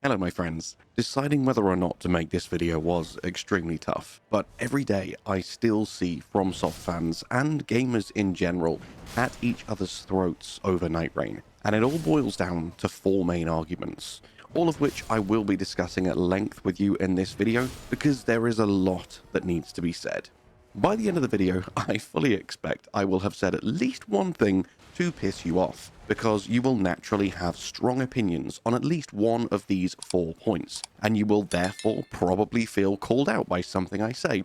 Hello my friends. Deciding whether or not to make this video was extremely tough, but every day I still see FromSoft fans and gamers in general at each other's throats over Nightreign, and it all boils down to four main arguments, all of which I will be discussing at length with you in this video because there is a lot that needs to be said. By the end of the video, I fully expect I will have said at least one thing to piss you off, because you will naturally have strong opinions on at least one of these 4 points, and you will therefore probably feel called out by something I say.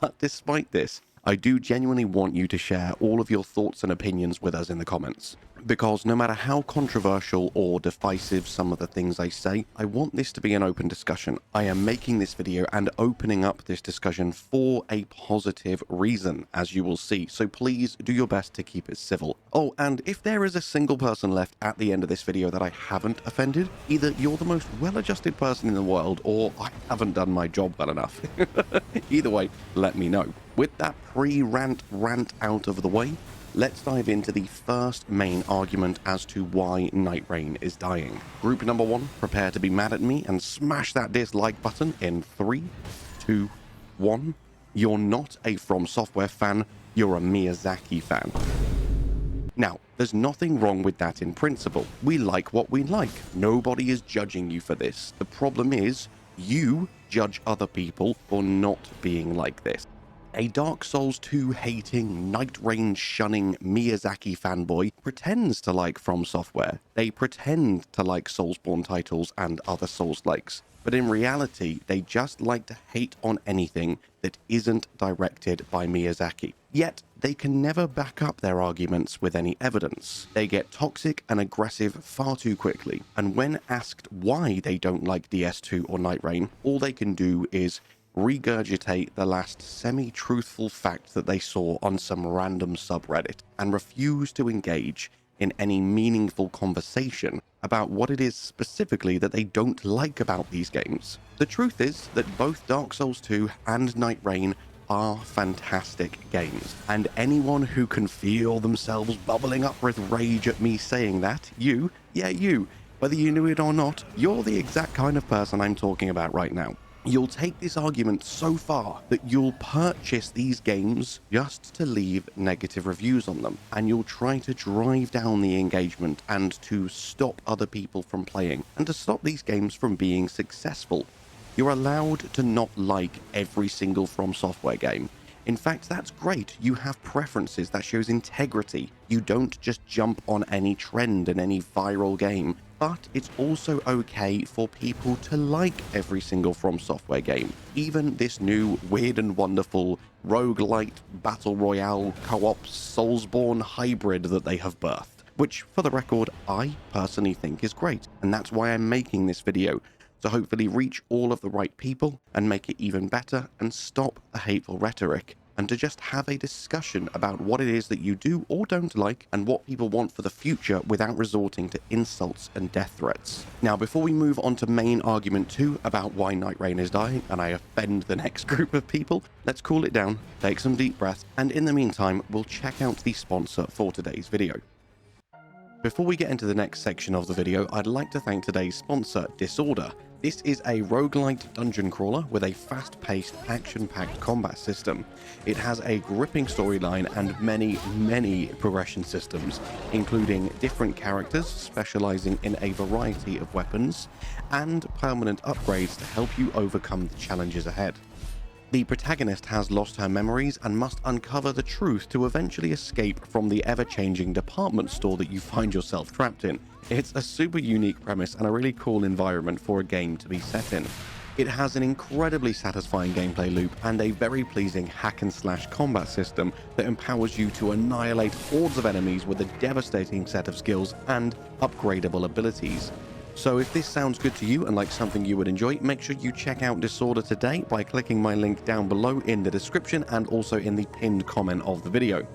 But despite this, I do genuinely want you to share all of your thoughts and opinions with us in the comments, because no matter how controversial or divisive some of the things I say, I want this to be an open discussion. I am making this video and opening up this discussion for a positive reason, as you will see, so please do your best to keep it civil. Oh, and if there is a single person left at the end of this video that I haven't offended, either you're the most well-adjusted person in the world, or I haven't done my job well enough. Either way, let me know. With that pre-rant out of the way, let's dive into the first main argument as to why Nightreign is dying. Group number 1, prepare to be mad at me and smash that dislike button in 3, 2, 1. You're not a FromSoftware fan, you're a Miyazaki fan. Now, there's nothing wrong with that in principle. We like what we like. Nobody is judging you for this. The problem is, you judge other people for not being like this. A Dark Souls 2 hating, Nightreign shunning Miyazaki fanboy pretends to like FromSoftware. They pretend to like Soulsborne titles and other Souls-likes, but in reality, they just like to hate on anything that isn't directed by Miyazaki. Yet, they can never back up their arguments with any evidence. They get toxic and aggressive far too quickly, and when asked why they don't like DS2 or Nightreign, all they can do is regurgitate the last semi-truthful fact that they saw on some random subreddit and refuse to engage in any meaningful conversation about what it is specifically that they don't like about these games. The truth is that both Dark Souls 2 and Nightreign are fantastic games, and anyone who can feel themselves bubbling up with rage at me saying that, you, whether you knew it or not, you're the exact kind of person I'm talking about right now. You'll take this argument so far that you'll purchase these games just to leave negative reviews on them, and you'll try to drive down the engagement and to stop other people from playing, and to stop these games from being successful. You're allowed to not like every single FromSoftware game. In fact, that's great. You have preferences. That shows integrity. You don't just jump on any trend in any viral game. But it's also okay for people to like every single FromSoftware game. Even this new weird and wonderful roguelite battle royale co-op Soulsborne hybrid that they have birthed. Which, for the record, I personally think is great. And that's why I'm making this video. To hopefully reach all of the right people and make it even better and stop the hateful rhetoric, and to just have a discussion about what it is that you do or don't like and what people want for the future without resorting to insults and death threats. Now, before we move on to main argument 2 about why Nightreign is dying and I offend the next group of people, let's cool it down, take some deep breaths, and in the meantime, we'll check out the sponsor for today's video. Before we get into the next section of the video, I'd like to thank today's sponsor, Disorder. This is a roguelite dungeon crawler with a fast-paced, action-packed combat system. It has a gripping storyline and many progression systems, including different characters specializing in a variety of weapons, and permanent upgrades to help you overcome the challenges ahead. The protagonist has lost her memories and must uncover the truth to eventually escape from the ever-changing department store that you find yourself trapped in. It's a super unique premise and a really cool environment for a game to be set in. It has an incredibly satisfying gameplay loop and a very pleasing hack-and-slash combat system that empowers you to annihilate hordes of enemies with a devastating set of skills and upgradable abilities. So if this sounds good to you and like something you would enjoy, make sure you check out Disorder today by clicking my link down below in the description and also in the pinned comment of the video.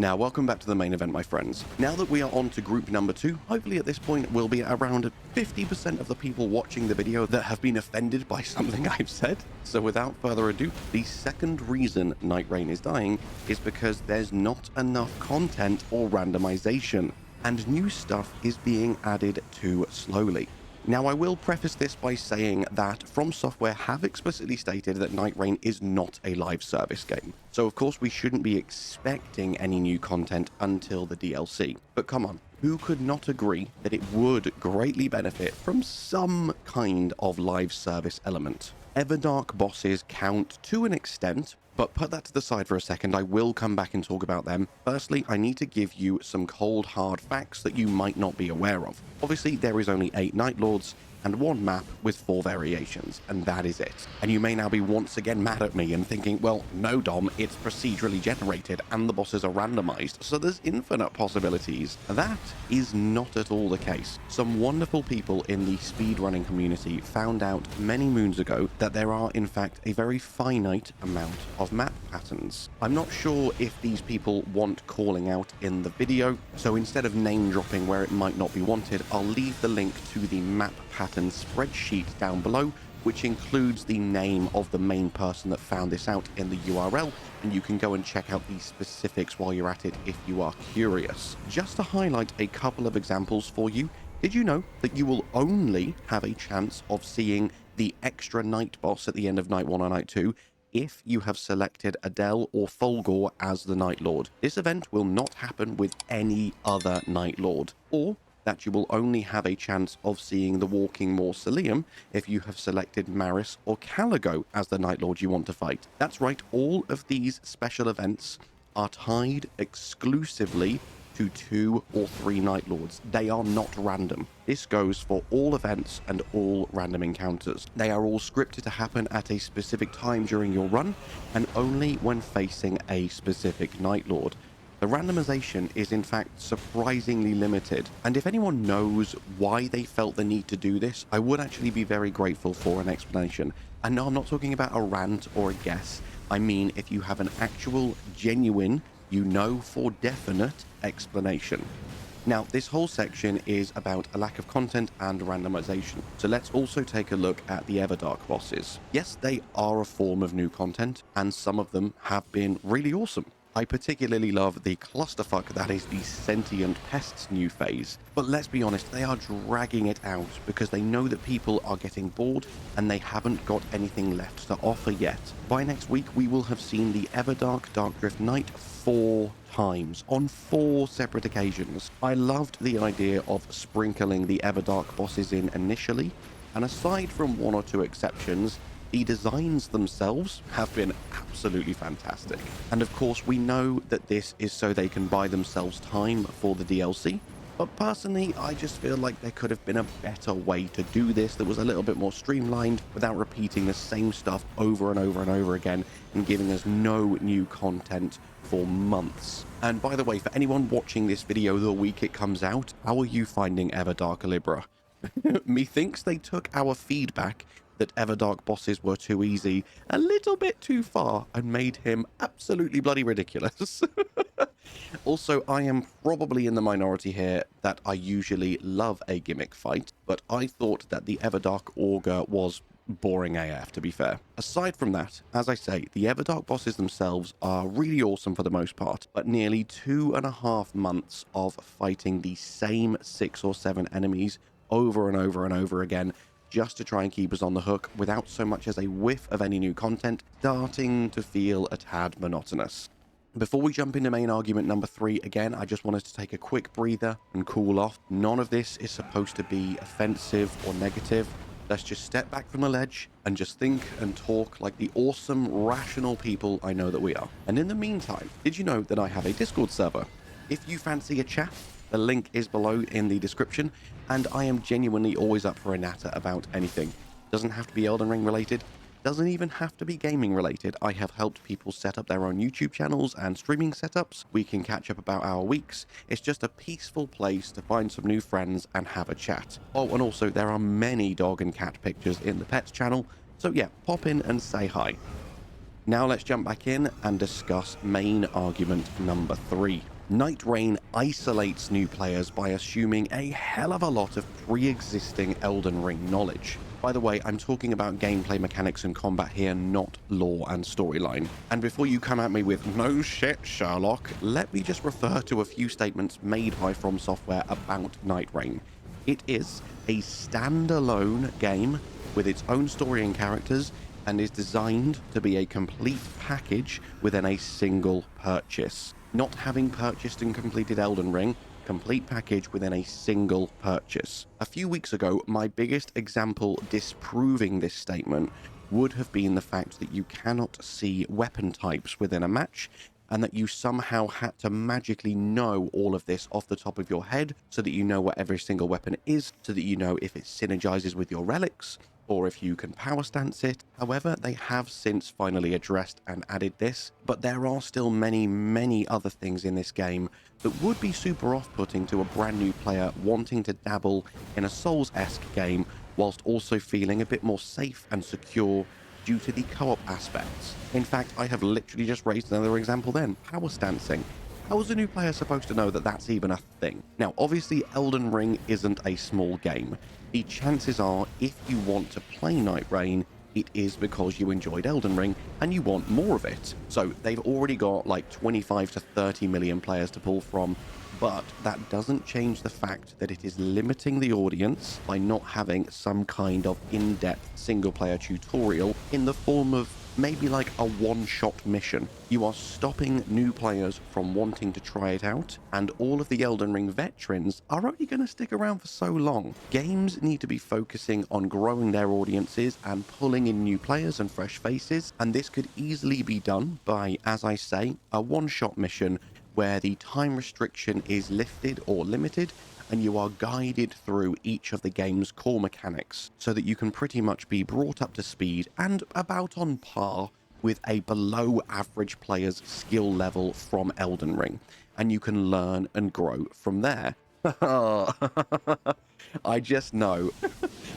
Now, welcome back to the main event, my friends. Now that we are on to group number 2, hopefully at this point we'll be around 50% of the people watching the video that have been offended by something I've said. So without further ado, the second reason Nightreign is dying is because there's not enough content or randomization. and new stuff is being added too slowly. Now, I will preface this by saying that FromSoftware have explicitly stated that Nightreign is not a live service game. So of course we shouldn't be expecting any new content until the DLC. But come on, who could not agree that it would greatly benefit from some kind of live service element? Everdark bosses count to an extent, but put that to the side for a second, I will come back and talk about them. Firstly, I need to give you some cold hard facts that you might not be aware of. Obviously, there is only 8 Night Lords and 1 map with 4 variations, and that is it. And you may now be once again mad at me and thinking, well, no Dom, it's procedurally generated and the bosses are randomized, so there's infinite possibilities. That is not at all the case. Some wonderful people in the speedrunning community found out many moons ago that there are in fact a very finite amount of map patterns. I'm not sure if these people want calling out in the video, so instead of name dropping where it might not be wanted, I'll leave the link to the map pattern spreadsheet down below, which includes the name of the main person that found this out in the URL, and you can go and check out the specifics while you're at it if you are curious. Just to highlight a couple of examples for you, did you know that you will only have a chance of seeing the extra night boss at the end of Night 1 or Night 2 if you have selected Adele or Fulgor as the Night Lord? This event will not happen with any other Night Lord, or that you will only have a chance of seeing the Walking Mausoleum if you have selected Maris or Caligo as the Night Lord you want to fight. That's right, all of these special events are tied exclusively to 2 or 3 Night Lords. They are not random. This goes for all events and all random encounters. They are all scripted to happen at a specific time during your run, and only when facing a specific Night Lord. The randomization is in fact surprisingly limited, and if anyone knows why they felt the need to do this, I would actually be very grateful for an explanation. And no, I'm not talking about a rant or a guess. I mean, if you have an actual, genuine, you know for definite explanation. Now, this whole section is about a lack of content and randomization, so let's also take a look at the Everdark bosses. Yes, they are a form of new content, and some of them have been really awesome. I particularly love the clusterfuck that is the Sentient Pests new phase, but let's be honest, they are dragging it out because they know that people are getting bored and they haven't got anything left to offer yet. By next week, we will have seen the Everdark Darkdrift Knight 4 times on 4 separate occasions. I loved the idea of sprinkling the Everdark bosses in initially, and aside from 1 or 2 exceptions, the designs themselves have been absolutely fantastic. And of course, we know that this is so they can buy themselves time for the DLC. But personally, I just feel like there could have been a better way to do this that was a little bit more streamlined without repeating the same stuff over and over and over again and giving us no new content for months. And by the way, for anyone watching this video the week it comes out, how are you finding Everdark Libra? Methinks they took our feedback that Everdark bosses were too easy a little bit too far and made him absolutely bloody ridiculous. Also, I am probably in the minority here that I usually love a gimmick fight, but I thought that the Everdark Augur was boring AF, to be fair. Aside from that, as I say, the Everdark bosses themselves are really awesome for the most part, but nearly 2.5 months of fighting the same 6 or 7 enemies over and over and over again just to try and keep us on the hook without so much as a whiff of any new content, starting to feel a tad monotonous. Before we jump into main argument number 3, again, I just wanted to take a quick breather and cool off. None of this is supposed to be offensive or negative. Let's just step back from the ledge and just think and talk like the awesome, rational people I know that we are. And in the meantime, did you know that I have a Discord server? If you fancy a chat, the link is below in the description, and I am genuinely always up for a natter about anything. Doesn't have to be Elden Ring related, doesn't even have to be gaming related. I have helped people set up their own YouTube channels and streaming setups. We can catch up about our weeks. It's just a peaceful place to find some new friends and have a chat. Oh, and also there are many dog and cat pictures in the pets channel, so yeah, pop in and say hi. Now let's jump back in and discuss main argument number 3. Nightreign isolates new players by assuming a hell of a lot of pre-existing Elden Ring knowledge. By the way, I'm talking about gameplay mechanics and combat here, not lore and storyline. And before you come at me with, no shit, Sherlock, let me just refer to a few statements made by FromSoftware about Nightreign. It is a standalone game with its own story and characters, and is designed to be a complete package within a single purchase. Not having purchased and completed Elden Ring, complete package within a single purchase. A few weeks ago, my biggest example disproving this statement would have been the fact that you cannot see weapon types within a match, and that you somehow had to magically know all of this off the top of your head so that you know what every single weapon is, so that you know if it synergizes with your relics, or if you can power stance it. However, they have since finally addressed and added this, but there are still many other things in this game that would be super off-putting to a brand new player wanting to dabble in a Souls-esque game whilst also feeling a bit more safe and secure due to the co-op aspects. In fact, I have literally just raised another example then, power stancing. How is a new player supposed to know that that's even a thing? Now, obviously, Elden Ring isn't a small game. The chances are, if you want to play Nightreign, it is because you enjoyed Elden Ring and you want more of it. So they've already got like 25 to 30 million players to pull from, but that doesn't change the fact that it is limiting the audience by not having some kind of in-depth single-player tutorial in the form of maybe like a one-shot mission. You are stopping new players from wanting to try it out, and all of the Elden Ring veterans are only going to stick around for so long. Games need to be focusing on growing their audiences and pulling in new players and fresh faces, and this could easily be done by, as I say, a one-shot mission where the time restriction is lifted or limited, and you are guided through each of the game's core mechanics so that you can pretty much be brought up to speed and about on par with a below average player's skill level from Elden Ring, and you can learn and grow from there. I just know.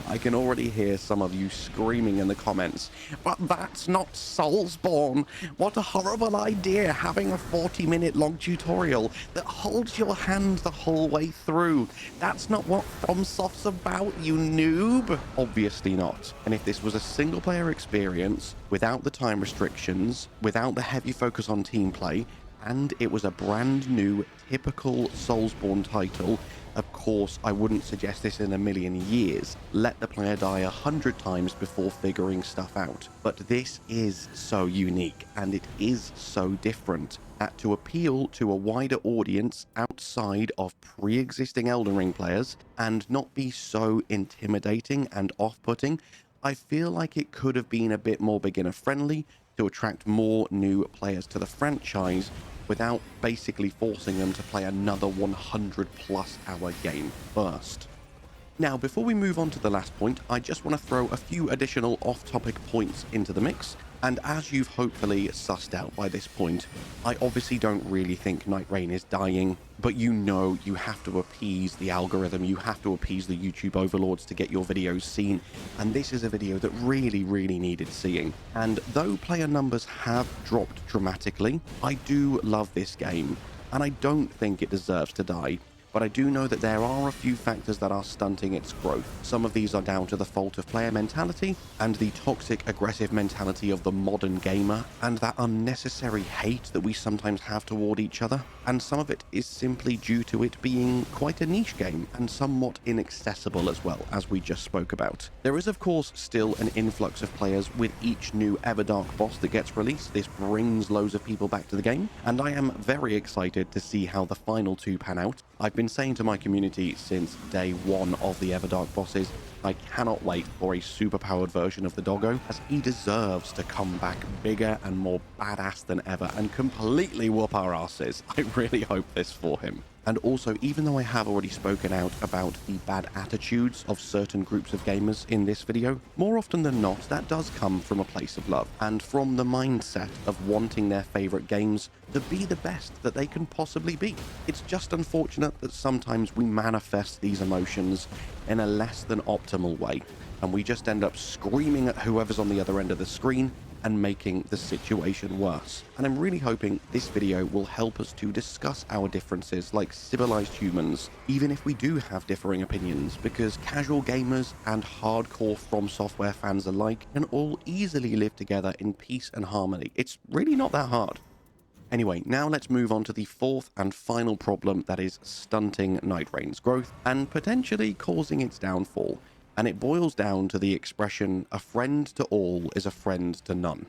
I can already hear some of you screaming in the comments, but that's not Soulsborne. What a horrible idea, having a 40-minute long tutorial that holds your hand the whole way through. That's not what FromSoft's about, you noob. Obviously not. And if this was a single-player experience, without the time restrictions, without the heavy focus on team play, and it was a brand new, typical Soulsborne title, of course, I wouldn't suggest this in a million years. Let the player die 100 times before figuring stuff out. But this is so unique, and it is so different, that to appeal to a wider audience outside of pre-existing Elden Ring players, and not be so intimidating and off-putting, I feel like it could have been a bit more beginner-friendly to attract more new players to the franchise, without basically forcing them to play another 100+ hour game first. Now, before we move on to the last point, I just want to throw a few additional off-topic points into the mix. And as you've hopefully sussed out by this point, I obviously don't really think Nightreign is dying, but you know you have to appease the algorithm, you have to appease the YouTube overlords to get your videos seen, and this is a video that really needed seeing. And though player numbers have dropped dramatically, I do love this game, and I don't think it deserves to die. But I do know that there are a few factors that are stunting its growth. Some of these are down to the fault of player mentality and the toxic, aggressive mentality of the modern gamer, and that unnecessary hate that we sometimes have toward each other. And some of it is simply due to it being quite a niche game and somewhat inaccessible as well, as we just spoke about. There is of course still an influx of players with each new Everdark boss that gets released. This brings loads of people back to the game, and I am very excited to see how the final two pan out. I've been saying to my community since day one of the Everdark bosses, I cannot wait for a super-powered version of the doggo, as he deserves to come back bigger and more badass than ever and completely whoop our asses. I really hope this for him. And also, even though I have already spoken out about the bad attitudes of certain groups of gamers in this video, more often than not, that does come from a place of love, and from the mindset of wanting their favorite games to be the best that they can possibly be. It's just unfortunate that sometimes we manifest these emotions in a less than optimal way, and we just end up screaming at whoever's on the other end of the screen and making the situation worse. And I'm really hoping this video will help us to discuss our differences like civilized humans, even if we do have differing opinions, because casual gamers and hardcore FromSoftware fans alike can all easily live together in peace and harmony. It's really not that hard. Anyway, now let's move on to the fourth and final problem that is stunting Nightraign's growth and potentially causing its downfall. And it boils down to the expression, a friend to all is a friend to none.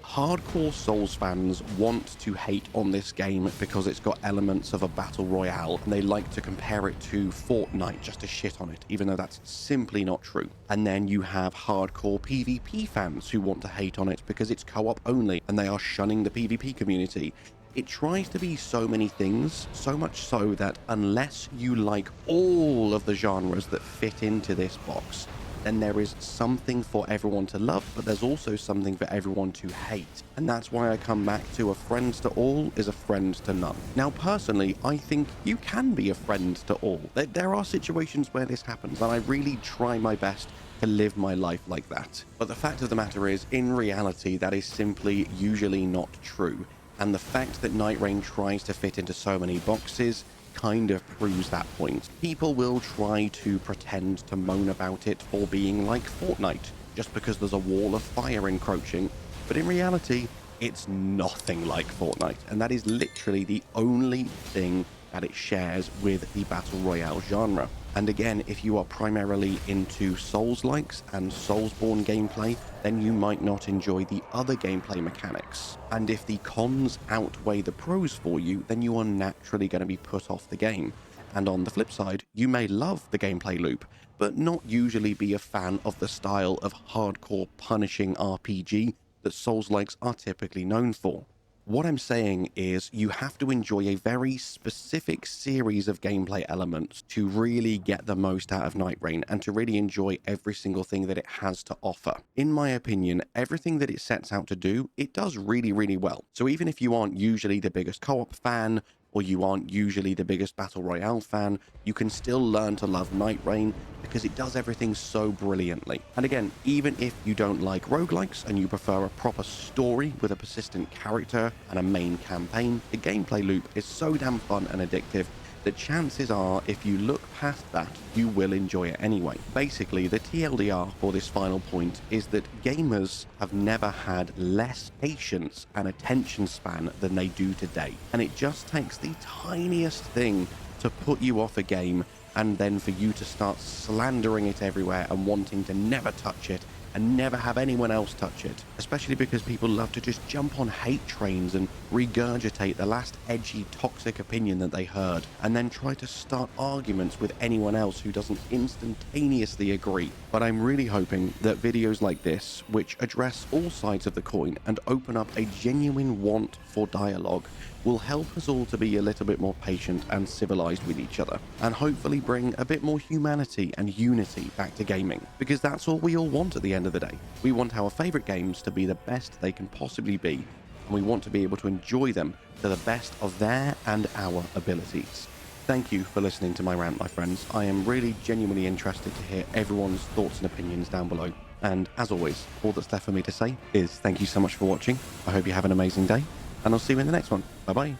Hardcore Souls fans want to hate on this game because it's got elements of a battle royale, and they like to compare it to Fortnite just to shit on it, even though that's simply not true. And then you have hardcore PvP fans who want to hate on it because it's co-op only, and they are shunning the PvP community. It tries to be so many things, so much so that unless you like all of the genres that fit into this box, then there is something for everyone to love, but there's also something for everyone to hate. And that's why I come back to a friend to all is a friend to none. Now, personally, I think you can be a friend to all. There are situations where this happens, and I really try my best to live my life like that. But the fact of the matter is, in reality, that is simply usually not true. And the fact that Nightreign tries to fit into so many boxes kind of proves that point. People will try to pretend to moan about it for being like Fortnite, just because there's a wall of fire encroaching, but in reality, it's nothing like Fortnite, and that is literally the only thing that it shares with the Battle Royale genre. And again, if you are primarily into Souls-likes and Soulsborne gameplay, then you might not enjoy the other gameplay mechanics. And if the cons outweigh the pros for you, then you are naturally going to be put off the game. And on the flip side, you may love the gameplay loop, but not usually be a fan of the style of hardcore punishing RPG that Souls-likes are typically known for. What I'm saying is you have to enjoy a very specific series of gameplay elements to really get the most out of Nightreign and to really enjoy every single thing that it has to offer. In my opinion, everything that it sets out to do, it does really, really well. So even if you aren't usually the biggest co-op fan, or you aren't usually the biggest Battle Royale fan, you can still learn to love Nightreign because it does everything so brilliantly. And again, even if you don't like roguelikes and you prefer a proper story with a persistent character and a main campaign, the gameplay loop is so damn fun and addictive that chances are, if you look past that, you will enjoy it anyway. Basically, the TLDR for this final point is that gamers have never had less patience and attention span than they do today. And it just takes the tiniest thing to put you off a game, and then for you to start slandering it everywhere and wanting to never touch it and never have anyone else touch it, especially because people love to just jump on hate trains and regurgitate the last edgy, toxic opinion that they heard, and then try to start arguments with anyone else who doesn't instantaneously agree. But I'm really hoping that videos like this, which address all sides of the coin and open up a genuine want for dialogue, will help us all to be a little bit more patient and civilized with each other, and hopefully bring a bit more humanity and unity back to gaming, because that's all we all want at the end of the day. We want our favorite games to be the best they can possibly be, and we want to be able to enjoy them to the best of their and our abilities. Thank you for listening to my rant, my friends. I am really genuinely interested to hear everyone's thoughts and opinions down below. And as always, all that's left for me to say is thank you so much for watching. I hope you have an amazing day, and I'll see you in the next one. Bye bye.